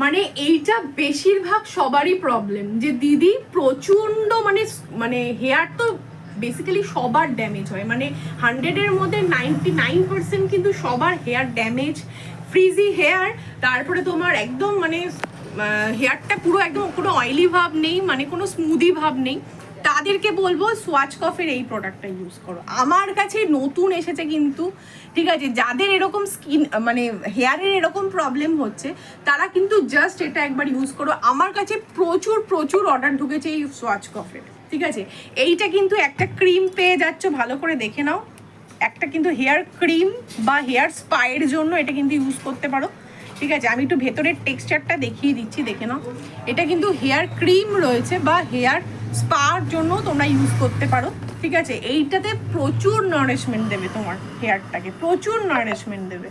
মানে এইটা বেশিরভাগ সবারই প্রবলেম যে দিদি প্রচন্ড মানে মানে হেয়ার তো বেসিক্যালি সবার ড্যামেজ হয়, মানে 100-এর মধ্যে 99% কিন্তু সবার হেয়ার ড্যামেজ, ফ্রিজি হেয়ার, তারপরে তোমার একদম মানে হেয়ারটা পুরো একদম কোনো অয়েলি ভাব নেই, মানে কোনো স্মুদি ভাব নেই। তাদেরকে বলবো সোয়াচকফের এই প্রোডাক্টটা ইউজ করো। আমার কাছে নতুন এসেছে কিন্তু, ঠিক আছে, যাদের এরকম স্কিন মানে হেয়ারের এরকম প্রবলেম হচ্ছে তারা কিন্তু জাস্ট এটা একবার ইউজ করো। আমার কাছে প্রচুর প্রচুর অর্ডার ঢুকেছে এই সোয়াচকফের, ঠিক আছে। এইটা কিন্তু একটা ক্রিম পেয়ে যাচ্ছ, ভালো করে দেখে নাও, একটা কিন্তু হেয়ার ক্রিম বা হেয়ার স্পায়ের জন্য এটা কিন্তু ইউজ করতে পারো, ঠিক আছে। আমি একটু ভেতরের টেক্সচারটা দেখিয়ে দিচ্ছি, দেখে নাও। এটা কিন্তু হেয়ার ক্রিম রয়েছে বা হেয়ার স্পার জন্য তোমরা ইউজ করতে পারো, ঠিক আছে। এইটাতে প্রচুর নারিশমেন্ট দেবে তোমার হেয়ারটাকে, প্রচুর নারিশমেন্ট দেবে,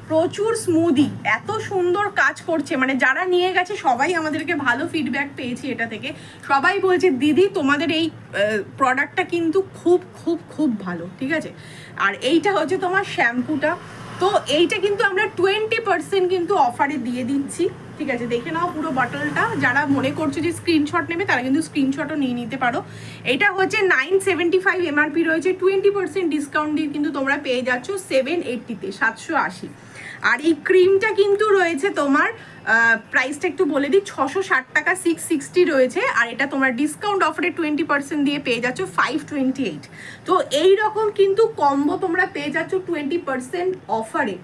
প্রচুর স্মুদি, এত সুন্দর কাজ করছে। মানে যারা নিয়ে গেছে সবাই আমাদেরকে ভালো ফিডব্যাক পেয়েছি এটা থেকে, সবাই বলছে দিদি তোমাদের এই প্রোডাক্টটা কিন্তু খুব খুব খুব ভালো, ঠিক আছে। আর এইটা হচ্ছে তোমার শ্যাম্পুটা, তো এইটা কিন্তু আমরা 20% কিন্তু অফারে দিয়ে দিচ্ছি, ঠিক আছে। দেখে নাও পুরো বটলটা, যারা মনে করছো যে স্ক্রিনশট নেবে তারা কিন্তু স্ক্রিনশটও নিয়ে নিতে পারো। এটা হচ্ছে 975 এমআরপি রয়েছে, 20% ডিসকাউন্ট দিয়ে কিন্তু তোমরা পেয়ে যাচ্ছ 780-তে, 780। আর এই ক্রিমটা কিন্তু রয়েছে তোমার প্রাইসটা একটু বলে দিই, 660 টাকা, 660 রয়েছে। আর এটা তোমার ডিসকাউন্ট অফারে 20% দিয়ে পেয়ে যাচ্ছ 528। তো এই রকম কিন্তু কম্বো তোমরা পেয়ে যাচ্ছ 20% অফারে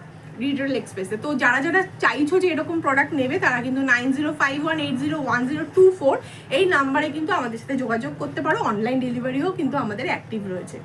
রিটেল এক্সপ্রেসে। তো যারা যারা চাইছো যে এরকম প্রোডাক্ট নেবে তারা কিন্তু 9051801024 এই নাম্বারে কিন্তু আমাদের সাথে যোগাযোগ করতে পারো। অনলাইন ডেলিভারিও কিন্তু আমাদের অ্যাক্টিভ রয়েছে।